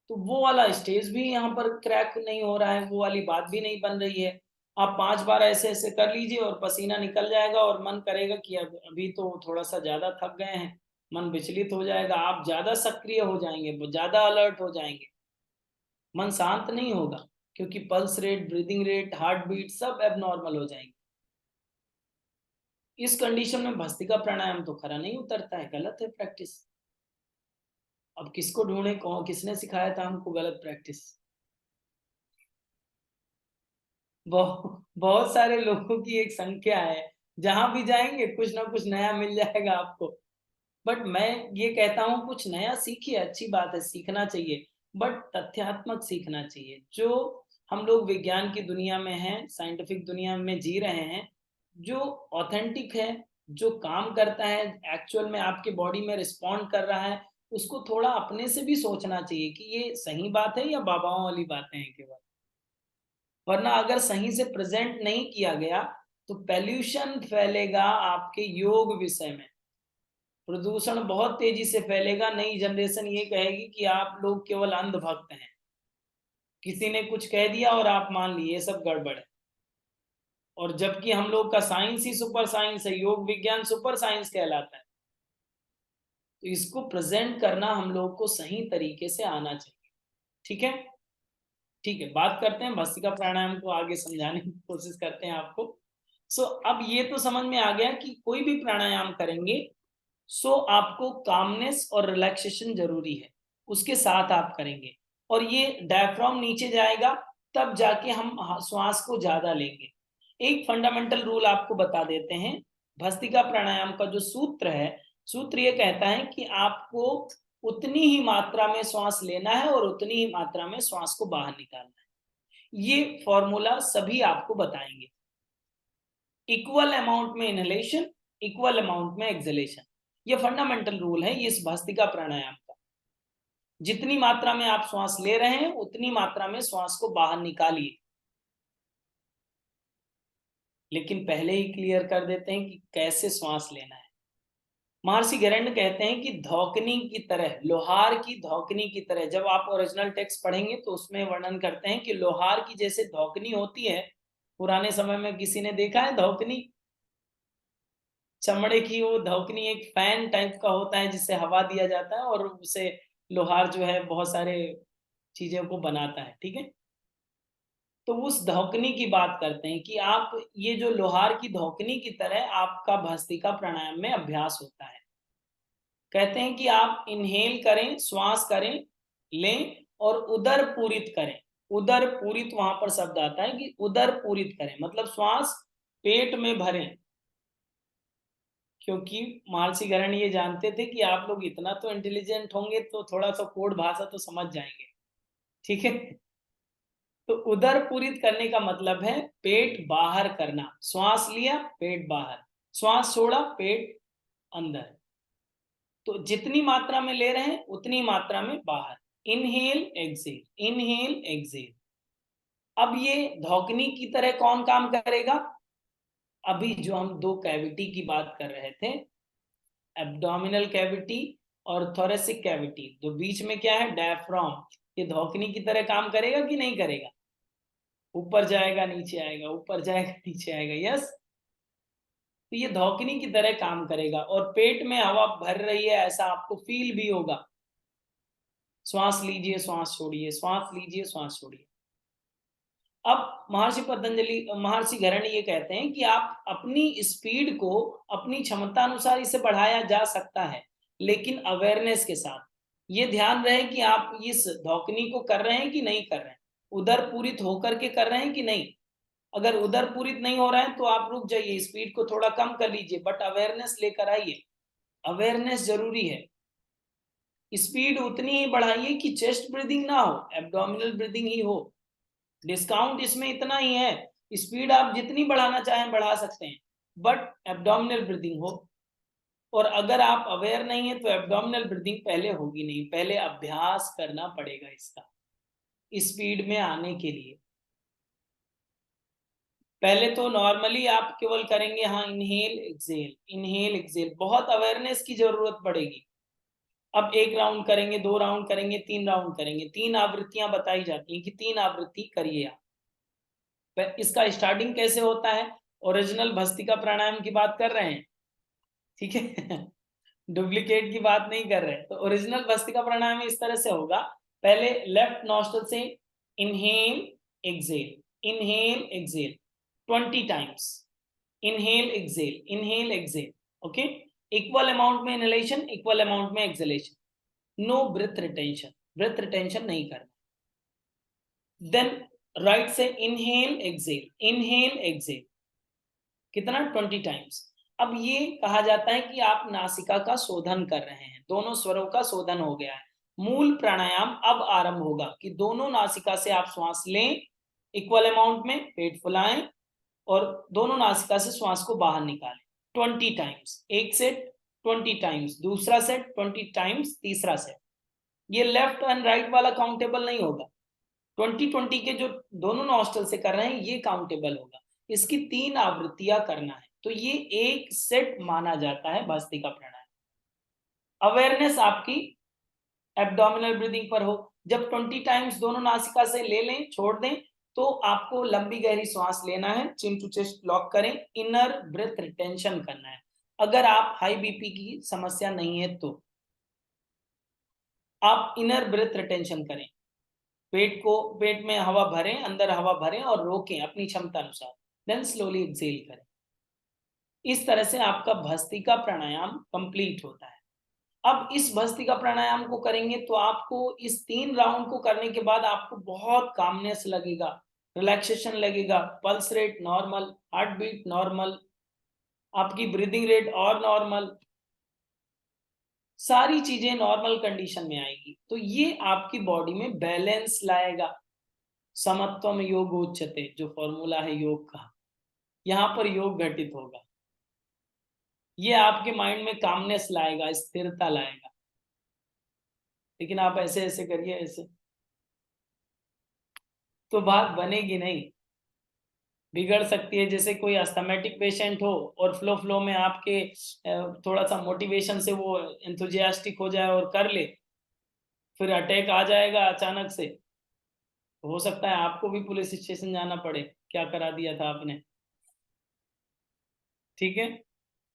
तो वो वाला स्टेज भी यहाँ पर क्रैक नहीं हो रहा है, वो वाली बात भी नहीं बन रही है। आप 5 बार ऐसे ऐसे कर लीजिए और पसीना निकल जाएगा और मन करेगा कि अब अभी तो थोड़ा सा ज्यादा थक गए हैं, मन विचलित हो जाएगा, आप ज्यादा सक्रिय हो जाएंगे, ज्यादा अलर्ट हो जाएंगे, मन शांत नहीं होगा, क्योंकि pulse rate, breathing rate, heart beat सब एबनॉर्मल हो जाएंगे। इस कंडीशन में भस्त्रिका प्राणायाम तो खरा नहीं उतरता है, गलत है प्रैक्टिस। अब किसको ढूंढे, कौन किसने सिखाया था हमको गलत प्रैक्टिस? बहुत सारे लोगों की एक संख्या है, जहां भी जाएंगे कुछ ना कुछ नया मिल जाएगा आपको। बट मैं ये कहता हूँ कुछ नया सीखिए, अच्छी बात है, सीखना चाहिए, बट तथ्यात्मक सीखना चाहिए। जो हम लोग विज्ञान की दुनिया में हैं, साइंटिफिक दुनिया में जी रहे हैं, जो ऑथेंटिक है, जो काम करता है, एक्चुअल में आपके बॉडी में रिस्पॉन्ड कर रहा है, उसको थोड़ा अपने से भी सोचना चाहिए कि ये सही बात है या बाबाओं वाली बातें हैं केवल। वरना अगर सही से प्रेजेंट नहीं किया गया तो पॉल्यूशन फैलेगा आपके योग विषय में, प्रदूषण बहुत तेजी से फैलेगा। नई जनरेशन ये कहेगी कि आप लोग केवल अंधभक्त हैं, किसी ने कुछ कह दिया और आप मान लिए, ये सब गड़बड़ है। और जबकि हम लोग का साइंस ही सुपर साइंस है, योग विज्ञान सुपर साइंस कहलाता है। तो इसको प्रेजेंट करना हम लोग को सही तरीके से आना चाहिए। ठीक है, ठीक है, बात करते हैं भस्त्रिका प्राणायाम को आगे समझाने की कोशिश करते हैं आपको। अब ये तो समझ में आ गया कि कोई भी प्राणायाम करेंगे आपको कामनेस और रिलैक्सेशन जरूरी है, उसके साथ आप करेंगे। और ये डायफ्राम नीचे जाएगा तब जाके हम श्वास को ज्यादा लेंगे। एक फंडामेंटल रूल आपको बता देते हैं, भस्त्रिका प्राणायाम का जो सूत्र है, सूत्र ये कहता है कि आपको उतनी ही मात्रा में श्वास लेना है और उतनी ही मात्रा में श्वास को बाहर निकालना है। ये फॉर्मूला सभी आपको बताएंगे, इक्वल अमाउंट में इनहेलेशन, इक्वल अमाउंट में एक्सहेलेशन। ये फंडामेंटल रूल है ये इस भस्त्रिका प्राणायाम का। जितनी मात्रा में आप श्वास ले रहे हैं उतनी मात्रा में श्वास को बाहर निकालिए। लेकिन पहले ही क्लियर कर देते हैं कि कैसे श्वास लेना है। महर्षि गैरंड कहते हैं कि धौकनी की तरह, लोहार की धौकनी की तरह। जब आप ओरिजिनल टेक्स्ट पढ़ेंगे तो उसमें वर्णन करते हैं कि लोहार की जैसे धौकनी होती है। पुराने समय में किसी ने देखा है धौकनी? चमड़े की वो धौकनी एक फैन टाइप का होता है जिससे हवा दिया जाता है और उसे लोहार जो है बहुत सारे चीजों को बनाता है। ठीक है, तो उस धौकनी की बात करते हैं कि आप ये जो लोहार की धौकनी की तरह आपका भस्त्रिका प्राणायाम में अभ्यास होता है। कहते हैं कि आप इनहेल करें, श्वास करें, लें और उदर पूरित करें। उदर पूरित वहां पर शब्द आता है कि उदर पूरित करें, मतलब श्वास पेट में भरें। क्योंकि महर्षि गरण ये जानते थे कि आप लोग इतना तो इंटेलिजेंट होंगे तो थोड़ा सा कोड भाषा तो समझ जाएंगे। ठीक है, तो उदर पूरित करने का मतलब है पेट बाहर करना। श्वास लिया पेट बाहर, श्वास छोड़ा पेट अंदर। तो जितनी मात्रा में ले रहे हैं उतनी मात्रा में बाहर। Inhale exhale, inhale exhale. अब ये धौकनी की तरह कौन काम करेगा? अभी जो हम दो कैविटी की बात कर रहे थे, एब्डोमिनल कैविटी और थोरेसिक कैविटी, तो बीच में क्या है? डायफ्राम। ये धौकनी की तरह काम करेगा कि नहीं करेगा? ऊपर जाएगा नीचे आएगा, ऊपर जाएगा नीचे आएगा। यस, तो ये धौकनी की तरह काम करेगा और पेट में हवा भर रही है ऐसा आपको फील भी होगा। श्वास लीजिए श्वास छोड़िए, श्वास लीजिए श्वास छोड़िए। अब महर्षि पतंजलि, महर्षि घरण ये कहते हैं कि आप अपनी स्पीड को अपनी क्षमता अनुसार इसे बढ़ाया जा सकता है, लेकिन अवेयरनेस के साथ। ये ध्यान रहे कि आप इस धौकनी को कर रहे हैं कि नहीं कर रहे हैं, उदर पूरित होकर के कर रहे हैं कि नहीं। अगर उदर पूरित नहीं हो रहा है तो आप रुक जाइए, स्पीड को थोड़ा कम कर लीजिए, बट अवेयरनेस लेकर आइए। अवेयरनेस जरूरी है। स्पीड उतनी ही बढ़ाइए कि चेस्ट ब्रीदिंग ना हो, एब्डोमिनल ब्रीदिंग ही हो। डिस्काउंट इसमें इतना ही है, स्पीड आप जितनी बढ़ाना चाहें बढ़ा सकते हैं, बट एब्डोमिनल ब्रीदिंग हो। और अगर आप अवेयर नहीं है तो एब्डोमिनल ब्रीदिंग पहले होगी नहीं, पहले अभ्यास करना पड़ेगा इसका स्पीड में आने के लिए। पहले तो नॉर्मली आप केवल करेंगे हाँ इनहेल एक्सेल, इनहेल एक्सेल। बहुत अवेयरनेस की जरूरत पड़ेगी। अब 1 राउंड करेंगे, 2 राउंड करेंगे, 3 राउंड करेंगे, 3 आवृत्तियां बताई जाती हैं कि 3 आवृत्ति करिए आप। इसका स्टार्टिंग कैसे होता है? ओरिजिनल भस्त्रिका प्राणायाम की बात कर रहे हैं, ठीक है डुप्लीकेट की बात नहीं कर रहे। तो ओरिजिनल भस्त्रिका प्राणायाम इस तरह से होगा, पहले लेफ्ट नॉस्ट्रल से inhale exhale, inhale exhale 20 times, inhale exhale, okay. Equal amount में इनहेलेशन, इक्वल अमाउंट में एक्सहेलेशन, नो ब्रेथ रिटेंशन नहीं करना। देन राइट से इनहेल एक्सेल कितना? 20 टाइम्स। अब ये कहा जाता है कि आप नासिका का शोधन कर रहे हैं, दोनों स्वरों का शोधन हो गया है। मूल प्राणायाम अब आरंभ होगा कि दोनों नासिका से आप श्वास लें, इक्वल अमाउंट में पेट फुलाएं और दोनों नासिका से श्वास को बाहर निकालें 20 टाइम्स। एक सेट 20 टाइम्स, दूसरा सेट 20 टाइम्स, तीसरा सेट। ये लेफ्ट एंड राइट वाला काउंटेबल नहीं होगा, 20-20 के जो दोनों नॉस्ट्रल से कर रहे हैं ये काउंटेबल होगा। इसकी 3 आवृत्तियां करना है, तो ये एक सेट माना जाता है भस्त्रिका प्राणायाम। अवेयरनेस आपकी एब्डोमिनल ब्रीदिंग पर हो। जब 20 टाइम्स दोनों नासिका से ले लें, छोड़ दें, तो आपको लंबी गहरी श्वास लेना है, चिन टू चेस्ट लॉक करें, इनर ब्रेथ रिटेंशन करना है। अगर आप हाई बीपी की समस्या नहीं है तो आप इनर ब्रेथ रिटेंशन करें, पेट में हवा भरें, अंदर हवा भरें और रोकें अपनी क्षमता अनुसार, देन स्लोली एक्सेल करें। इस तरह से आपका भस्त्रिका प्राणायाम कंप्लीट होता है। अब इस भस्त्रिका प्राणायाम को करेंगे तो आपको इस 3 राउंड को करने के बाद आपको बहुत कामनेस लगेगा, रिलैक्सेशन लगेगा, pulse rate normal, heart beat normal, आपकी ब्रीदिंग रेट और नॉर्मल, सारी चीजें नॉर्मल कंडीशन में आएगी। तो ये आपकी बॉडी में बैलेंस लाएगा। समत्वम योग उच्यते, जो फॉर्मूला है योग का, यहाँ पर योग घटित होगा। ये आपके माइंड में कामनेस लाएगा, स्थिरता लाएगा। लेकिन आप ऐसे ऐसे करिए, ऐसे तो बात बनेगी नहीं, बिगड़ सकती है। जैसे कोई अस्थमेटिक पेशेंट हो और फ्लो में आपके थोड़ा सा मोटिवेशन से वो एंथुजियास्टिक हो जाए और कर ले, फिर अटैक आ जाएगा अचानक से, हो सकता है आपको भी पुलिस स्टेशन जाना पड़े, क्या करा दिया था आपने, ठीक है।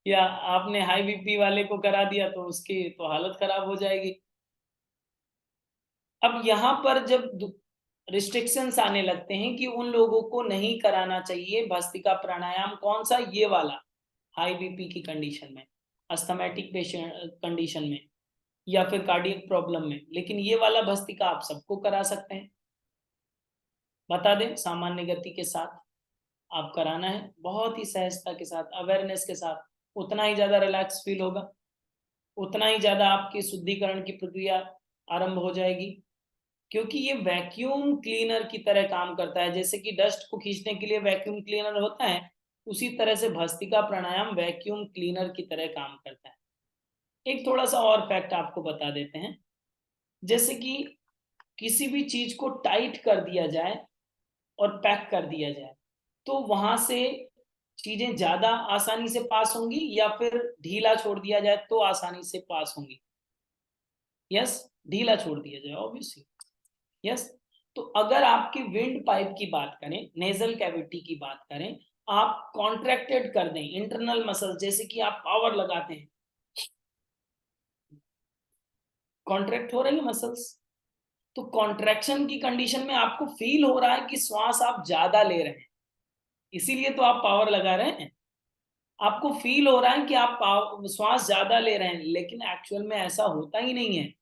या आपने हाई बीपी वाले को करा दिया तो उसकी तो हालत खराब हो जाएगी। अब यहाँ पर जब रिस्ट्रिक्शंस आने लगते हैं कि उन लोगों को नहीं कराना चाहिए भस्त्रिका प्राणायाम, कौन सा? ये वाला, हाई बीपी की कंडीशन में, अस्थमेटिक पेशेंट कंडीशन में, या फिर कार्डियक प्रॉब्लम में। लेकिन ये वाला भस्त्रिका आप सबको करा सकते हैं। बता दें, सामान्य गति के साथ आप कराना है, बहुत ही सहजता के साथ, अवेयरनेस के साथ, उतना ही ज्यादा रिलैक्स फील होगा, उतना ही ज्यादा आपकी शुद्धिकरण की प्रक्रिया आरंभ हो जाएगी। क्योंकि ये वैक्यूम क्लीनर की तरह काम करता है। जैसे कि डस्ट को खींचने के लिए वैक्यूम क्लीनर होता है, उसी तरह से भस्त्रिका प्राणायाम वैक्यूम क्लीनर की तरह काम करता है। एक थोड़ा सा और फैक्ट आपको बता देते हैं, जैसे कि किसी भी चीज को टाइट कर दिया जाए और पैक कर दिया जाए, तो वहां से चीजें ज्यादा आसानी से पास होंगी, या फिर ढीला छोड़ दिया जाए तो आसानी से पास होंगी? यस, ढीला छोड़ दिया जाए ऑब्वियसली, यस। तो अगर आपकी विंड पाइप की बात करें, नेजल कैविटी की बात करें, आप कॉन्ट्रैक्टेड कर दें इंटरनल मसल, जैसे कि आप पावर लगाते हैं, कॉन्ट्रैक्ट हो रही है मसल्स, तो कॉन्ट्रैक्शन की कंडीशन में आपको फील हो रहा है कि श्वास आप ज्यादा ले रहे हैं, इसीलिए तो आप पावर लगा रहे हैं। आपको फील हो रहा है कि आप श्वास ज्यादा ले रहे हैं, लेकिन एक्चुअल में ऐसा होता ही नहीं है।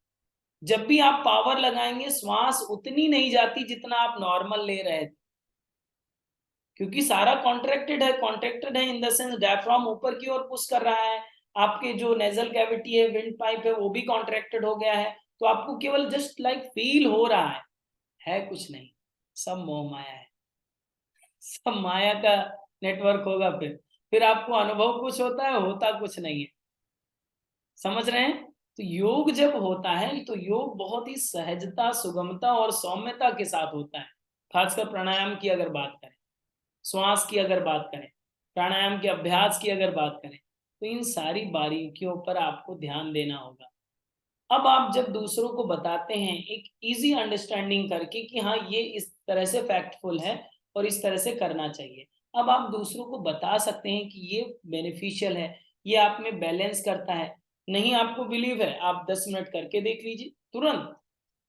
जब भी आप पावर लगाएंगे, श्वास उतनी नहीं जाती जितना आप नॉर्मल ले रहे थे, क्योंकि सारा कॉन्ट्रैक्टेड है इन द सेंस डायफ्राम ऊपर की ओर पुश कर रहा है, आपके जो नेजल कैविटी है, विंड पाइप है, वो भी कॉन्ट्रैक्टेड हो गया है। तो आपको केवल जस्ट लाइक फील हो रहा है कुछ नहीं, सब मोह माया है, सब माया का नेटवर्क होगा। फिर आपको अनुभव कुछ होता है, होता कुछ नहीं है, समझ रहे हैं? तो योग जब होता है तो योग बहुत ही सहजता, सुगमता और सौम्यता के साथ होता है। खासकर प्राणायाम की अगर बात करें, श्वास की अगर बात करें, प्राणायाम के अभ्यास की अगर बात करें, तो इन सारी बारीकियों पर आपको ध्यान देना होगा। अब आप जब दूसरों को बताते हैं एक इजी अंडरस्टैंडिंग करके कि हाँ ये इस तरह से फैक्टफुल है और इस तरह से करना चाहिए, अब आप दूसरों को बता सकते हैं कि ये बेनिफिशियल है, ये आप में बैलेंस करता है। नहीं आपको बिलीव है, आप 10 मिनट करके देख लीजिए, तुरंत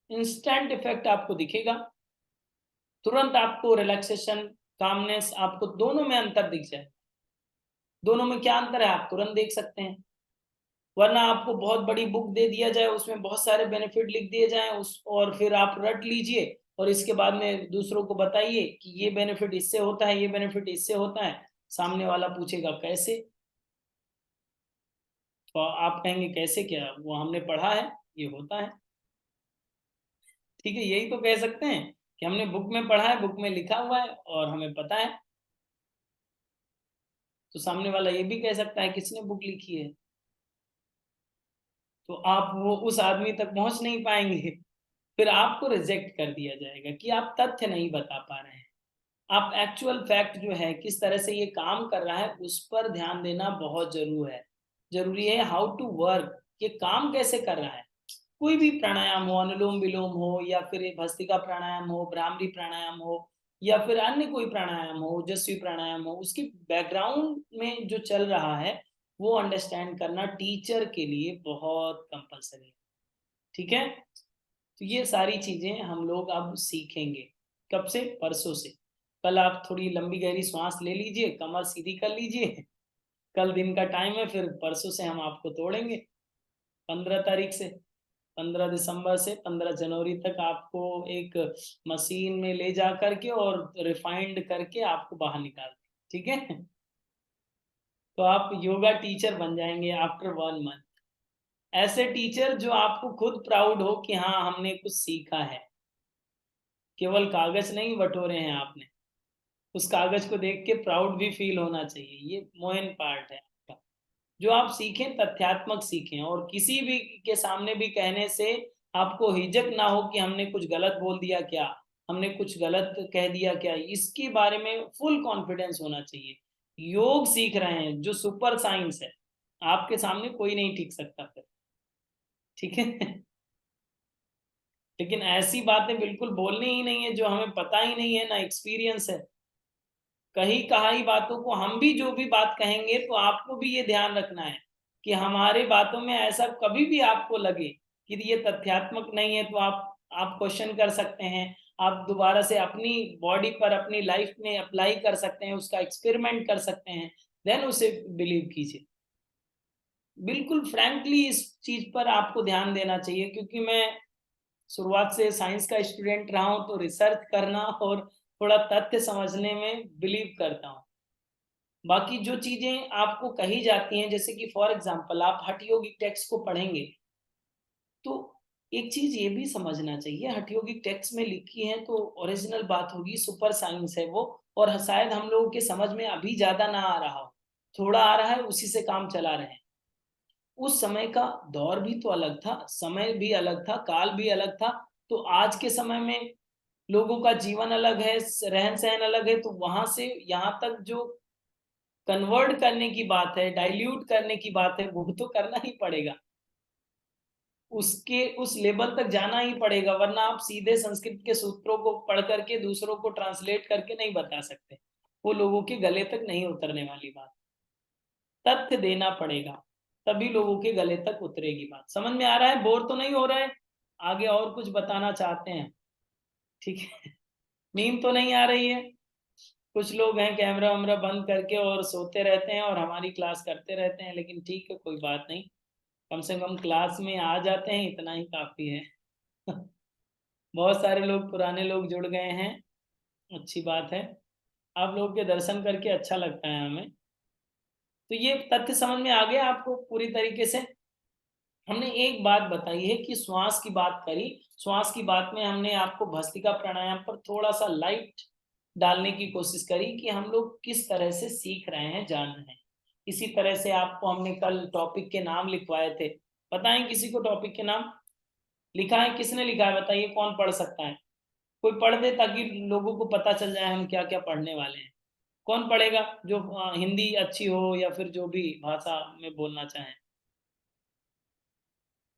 इंस्टेंट इफेक्ट आपको दिखेगा, तुरंत आपको रिलैक्सेशन, कामनेस, आपको दोनों में अंतर दिख जाए। दोनों में क्या अंतर है आप तुरंत देख सकते हैं। वरना आपको बहुत बड़ी बुक दे दिया जाए, उसमें बहुत सारे बेनिफिट लिख दिए जाएं उस, और फिर आप रट लीजिए और इसके बाद में दूसरों को बताइए कि ये बेनिफिट इससे होता है, ये बेनिफिट इससे होता है। सामने वाला पूछेगा कैसे, तो आप कहेंगे कैसे, क्या वो हमने पढ़ा है, ये होता है। ठीक है, यही तो कह सकते हैं कि हमने बुक में पढ़ा है, बुक में लिखा हुआ है और हमें पता है। तो सामने वाला ये भी कह सकता है किसने बुक लिखी है, तो आप वो उस आदमी तक पहुंच नहीं पाएंगे। फिर आपको रिजेक्ट कर दिया जाएगा कि आप तथ्य नहीं बता पा रहे हैं। आप एक्चुअल फैक्ट जो है किस तरह से ये काम कर रहा है उस पर ध्यान देना बहुत जरूरी है। हाउ टू वर्क, ये काम कैसे कर रहा है। कोई भी प्राणायाम हो, अनुलोम विलोम हो, या फिर ये भस्त्रिका प्राणायाम हो, भ्रामरी प्राणायाम हो, या फिर अन्य कोई प्राणायाम हो, ओजस्वी प्राणायाम हो, उसकी बैकग्राउंड में जो चल रहा है वो अंडरस्टैंड करना टीचर के लिए बहुत कंपलसरी है। ठीक है, तो ये सारी चीजें हम लोग अब सीखेंगे। कब से? परसों से। कल आप थोड़ी लंबी गहरी सांस ले लीजिए, कमर सीधी कर लीजिए। कल दिन का टाइम है, फिर परसों से हम आपको तोड़ेंगे। 15 तारीख से, 15 दिसंबर से 15 जनवरी तक आपको एक मशीन में ले जा करके और रिफाइंड करके आपको बाहर निकाल दें। ठीक है, तो आप योगा टीचर बन जाएंगे आफ्टर 1 मंथ। ऐसे टीचर जो आपको खुद प्राउड हो कि हाँ हमने कुछ सीखा है, केवल कागज नहीं बटोरे हैं आपने, उस कागज को देख के प्राउड भी फील होना चाहिए। ये मोहन पार्ट है आपका, जो आप सीखें तथ्यात्मक सीखें, और किसी भी के सामने भी कहने से आपको हिचक ना हो कि हमने कुछ गलत बोल दिया क्या, हमने कुछ गलत कह दिया क्या, इसके बारे में फुल कॉन्फिडेंस होना चाहिए। योग सीख रहे हैं जो सुपर साइंस है, आपके सामने कोई नहीं टिक सकता फिर। ठीक है लेकिन ऐसी बातें बिल्कुल बोलनी ही नहीं है जो हमें पता ही नहीं है, ना एक्सपीरियंस है। कही कहाई बातों को हम भी जो भी बात कहेंगे तो आपको भी ये ध्यान रखना है कि हमारे बातों में ऐसा कभी भी आपको लगे कि ये तथ्यात्मक नहीं है, तो आप क्वेश्चन कर सकते हैं। आप दोबारा से अपनी बॉडी पर, अपनी लाइफ में अप्लाई कर सकते हैं, उसका एक्सपेरिमेंट कर सकते हैं, देन उसे बिलीव कीजिए। बिल्कुल फ्रैंकली इस चीज पर आपको ध्यान देना चाहिए, क्योंकि मैं शुरुआत से साइंस का स्टूडेंट रहा हूं, तो रिसर्च करना और थोड़ा तथ्य समझने में बिलीव करता हूं। बाकी जो चीजें आपको कही जाती हैं, जैसे कि फॉर एग्जांपल आप हठ योगिक टेक्स्ट को पढ़ेंगे, तो एक चीज ये भी समझना चाहिए, हठ योगिक टेक्स्ट में लिखी है तो ओरिजिनल बात होगी, सुपर साइंस है वो, और शायद हम लोगों के समझ में अभी ज्यादा ना आ रहा हो, थोड़ा आ रहा है, उसी से काम चला रहे हैं। उस समय का दौर भी तो अलग था, समय भी अलग था, काल भी अलग था। तो आज के समय में लोगों का जीवन अलग है, रहन सहन अलग है, तो वहां से यहाँ तक जो कन्वर्ट करने की बात है, डाइल्यूट करने की बात है, वो तो करना ही पड़ेगा। उसके उस लेवल तक जाना ही पड़ेगा, वरना आप सीधे संस्कृत के सूत्रों को पढ़ करके दूसरों को ट्रांसलेट करके नहीं बता सकते। वो लोगों के गले तक नहीं उतरने वाली बात। तथ्य देना पड़ेगा, तभी लोगों के गले तक उतरेगी बात। समझ में आ रहा है? बोर तो नहीं हो रहा है? आगे और कुछ बताना चाहते हैं? ठीक है नींद तो नहीं आ रही है? कुछ लोग हैं कैमरा वैमरा बंद करके और सोते रहते हैं और हमारी क्लास करते रहते हैं, लेकिन ठीक है कोई बात नहीं, कम से कम क्लास में आ जाते हैं, इतना ही काफी है बहुत सारे लोग, पुराने लोग जुड़ गए हैं, अच्छी बात है। आप लोगों के दर्शन करके अच्छा लगता है हमें। तो ये तथ्य समझ में आ गया आपको पूरी तरीके से? हमने एक बात बताई है कि श्वास की बात करी, श्वास की बात में हमने आपको भस्त्रिका प्राणायाम पर थोड़ा सा लाइट डालने की कोशिश करी कि हम लोग किस तरह से सीख रहे हैं, जान रहे हैं। इसी तरह से आपको हमने कल टॉपिक के नाम लिखवाए थे। बताएं किसी को टॉपिक के नाम लिखा है? किसने लिखा है बताइए, कौन पढ़ सकता है? कोई पढ़ दे ताकि लोगों को पता चल जाए हम क्या क्या पढ़ने वाले हैं। कौन पढ़ेगा जो हिंदी अच्छी हो या फिर जो भी भाषा में बोलना चाहे?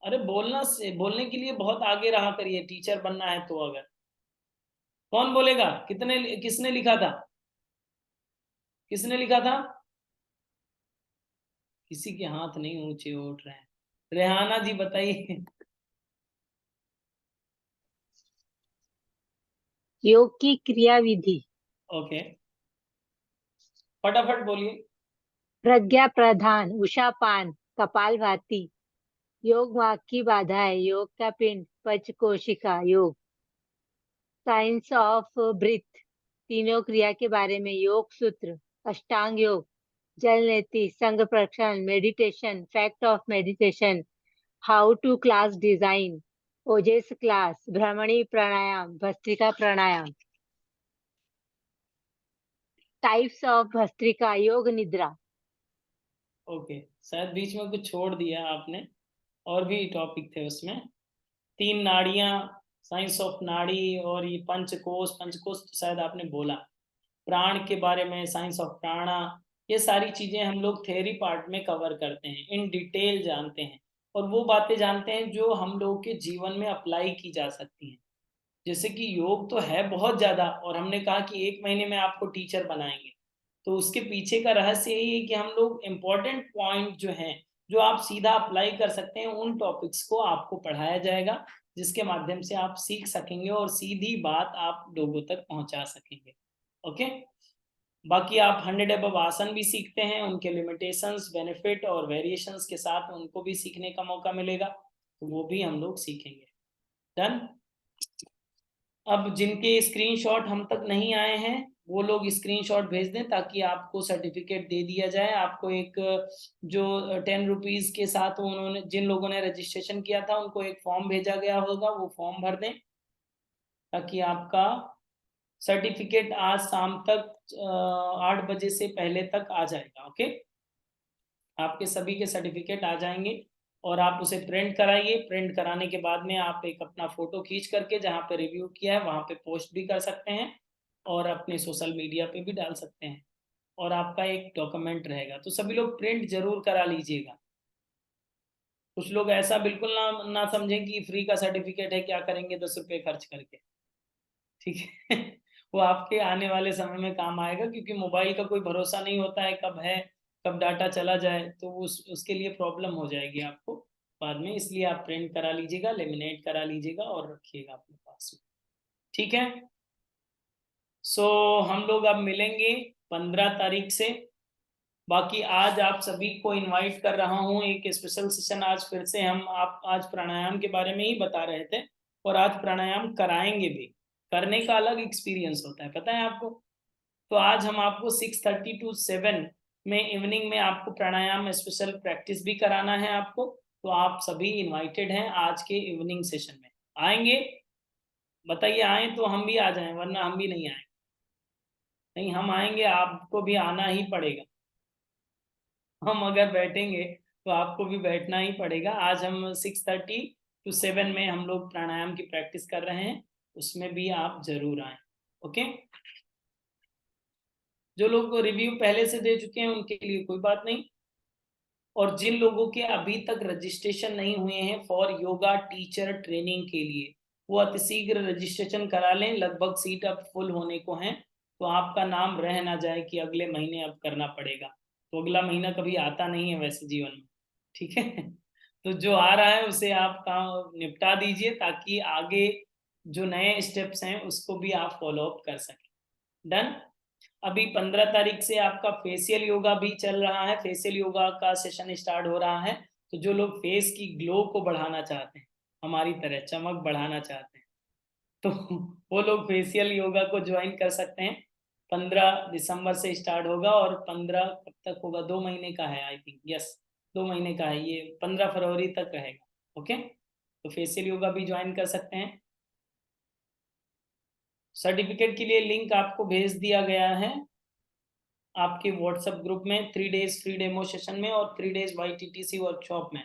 अरे बोलने के लिए बहुत आगे रहा करिए, टीचर बनना है तो। अगर कौन बोलेगा, किसने लिखा था, किसने लिखा था? किसी के हाथ नहीं ऊंचे उठ रहे हैं। रेहाना जी बताइए। योग की क्रिया विधि। ओके, फटाफट बोलिए। प्रज्ञा प्रधान, उषापान, कपालभाति, योग वाक की बाधाएं, योग का पिंड, पंच कोशिका योग, साइंस ऑफ ब्रीथ, तीनों क्रिया के बारे में, योग सूत्र, अष्टांग योग, जल नीति, संघ प्रक्षण, meditation, fact of meditation, how to class design, ओजेस class, bhramari pranayama, bhastrika pranayama, types of bhastrika, yoga nidra. Okay, शायद बीच में कुछ छोड़ दिया आपने, और भी टॉपिक थे उसमें। 3 नाड़ियां, साइंस ऑफ नाड़ी, और ये पंचकोश तो शायद आपने बोला। प्राण के बारे में, साइंस ऑफ प्राणा, ये सारी चीजें हम लोग थ्योरी पार्ट में कवर करते हैं, इन डिटेल जानते हैं, और वो बातें जानते हैं जो हम लोग के जीवन में अप्लाई की जा सकती हैं। जैसे कि योग तो है बहुत ज्यादा, और हमने कहा कि 1 महीने में आपको टीचर बनाएंगे, तो उसके पीछे का रहस्य यही है कि हम लोग इम्पोर्टेंट पॉइंट जो हैं, जो आप सीधा अप्लाई कर सकते हैं, उन टॉपिक्स को आपको पढ़ाया जाएगा, जिसके माध्यम से आप सीख सकेंगे और सीधी बात आप लोगों तक पहुंचा सकेंगे। ओके, बाकी आप 100 अबव आसन भी सीखते हैं, उनके लिमिटेशंस, बेनिफिट और वेरिएशंस के साथ उनको भी सीखने का मौका मिलेगा, तो वो भी हम लोग सीखेंगे। डन। अब जिनके स्क्रीनशॉट हम तक नहीं आए हैं, वो लोग स्क्रीनशॉट भेज दें, ताकि आपको सर्टिफिकेट दे दिया जाए। आपको एक जो 10 रुपीज के साथ उन्होंने, जिन लोगों ने रजिस्ट्रेशन किया था, उनको एक फॉर्म भेजा गया होगा, वो फॉर्म भर दें, ताकि आपका सर्टिफिकेट आज शाम तक 8 बजे से पहले तक आ जाएगा। ओके, आपके सभी के सर्टिफिकेट आ जाएंगे, और आप उसे प्रिंट कराइए। प्रिंट कराने के बाद में आप एक अपना फोटो खींच करके जहाँ पे रिव्यू किया है वहाँ पे पोस्ट भी कर सकते हैं, और अपने सोशल मीडिया पे भी डाल सकते हैं, और आपका एक डॉक्यूमेंट रहेगा। तो सभी लोग प्रिंट जरूर करा लीजिएगा। कुछ लोग ऐसा बिल्कुल ना समझें कि फ्री का सर्टिफिकेट है, क्या करेंगे 10 रुपये खर्च करके। ठीक है। वो आपके आने वाले समय में काम आएगा, क्योंकि मोबाइल का कोई भरोसा नहीं होता है, कब डाटा चला जाए, तो उसके लिए प्रॉब्लम हो जाएगी आपको बाद में। इसलिए आप प्रिंट करा लीजिएगा, लेमिनेट करा लीजिएगा और रखिएगा अपने पास में। ठीक है। सो हम लोग अब मिलेंगे 15 तारीख से। बाकी आज आप सभी को इनवाइट कर रहा हूँ एक स्पेशल सेशन। आज फिर से आप आज प्राणायाम के बारे में ही बता रहे थे, और आज प्राणायाम कराएंगे भी। करने का अलग एक्सपीरियंस होता है, पता है आपको। तो आज हम आपको 6:30 to 7 में इवनिंग में आपको प्राणायाम स्पेशल प्रैक्टिस भी कराना है आपको। तो आप सभी इनवाइटेड हैं आज के इवनिंग सेशन में। आएंगे? बताइए, आए तो हम भी आ जाएं, वरना हम भी नहीं आएंगे। नहीं, हम आएंगे, आपको भी आना ही पड़ेगा। हम अगर बैठेंगे तो आपको भी बैठना ही पड़ेगा। आज हम 6:30 to 7 में हम लोग प्राणायाम की प्रैक्टिस कर रहे हैं, उसमें भी आप जरूर आए। ओके, जो लोग रिव्यू पहले से दे चुके हैं उनके लिए कोई बात नहीं, और जिन लोगों के अभी तक रजिस्ट्रेशन नहीं हुए हैं फॉर योगा टीचर ट्रेनिंग के लिए, वो अतिशीघ्र रजिस्ट्रेशन करा लें। लगभग सीट अब फुल होने को हैं, तो आपका नाम रह ना जाए कि अगले महीने अब करना पड़ेगा। तो अगला महीना कभी आता नहीं है वैसे जीवन में, ठीक है। तो जो आ रहा है उसे आप काम निपटा दीजिए, ताकि आगे जो नए स्टेप्स हैं उसको भी आप फॉलो अप कर सकें। डन। अभी 15 तारीख से आपका फेशियल योगा भी चल रहा है, फेशियल योगा का सेशन स्टार्ट हो रहा है। तो जो लोग फेस की ग्लो को बढ़ाना चाहते हैं, हमारी तरह चमक बढ़ाना चाहते हैं, तो वो लोग फेशियल योगा को ज्वाइन कर सकते हैं। 15 दिसंबर से स्टार्ट होगा, और 15 कब तक होगा, 2 महीने का है आई थिंक। यस, 2 महीने का है ये, 15 फरवरी तक रहेगा। ओके, तो फेशियल योगा भी ज्वाइन कर सकते हैं। सर्टिफिकेट के लिए लिंक आपको भेज दिया गया है आपके व्हाट्सएप ग्रुप में, 3 डेज फ्री डेमो सेशन में और 3 डेज YTTC वर्कशॉप में।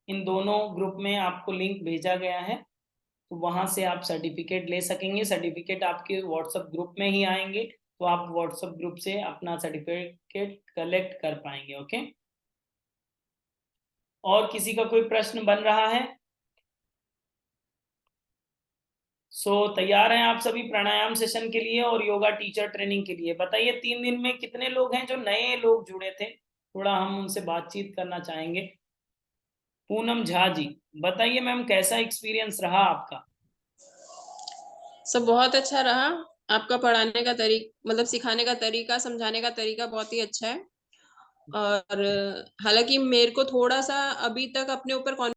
इन दोनों ग्रुप में आपको लिंक भेजा गया है, तो वहां से आप सर्टिफिकेट ले सकेंगे। सर्टिफिकेट आपके व्हाट्सएप ग्रुप में ही आएंगे, तो आप व्हाट्सएप ग्रुप से अपना सर्टिफिकेट कलेक्ट कर पाएंगे। ओके, और किसी का कोई प्रश्न बन रहा है? तैयार हैं आप सभी प्राणायाम सेशन के लिए और योगा टीचर ट्रेनिंग के लिए? बताइए 3 दिन में कितने लोग हैं जो नए लोग जुड़े थे? थोड़ा हम उनसे बातचीत करना चाहेंगे। पूनम झा जी, बताइए मैम कैसा एक्सपीरियंस रहा आपका? सब बहुत अच्छा रहा। आपका पढ़ाने का मतलब सिखाने का तरीका, समझाने का तरीका बहुत ही अच्छा है। और हालाँकि मेरे को थोड़ा-सा अभी तक अपने ऊपर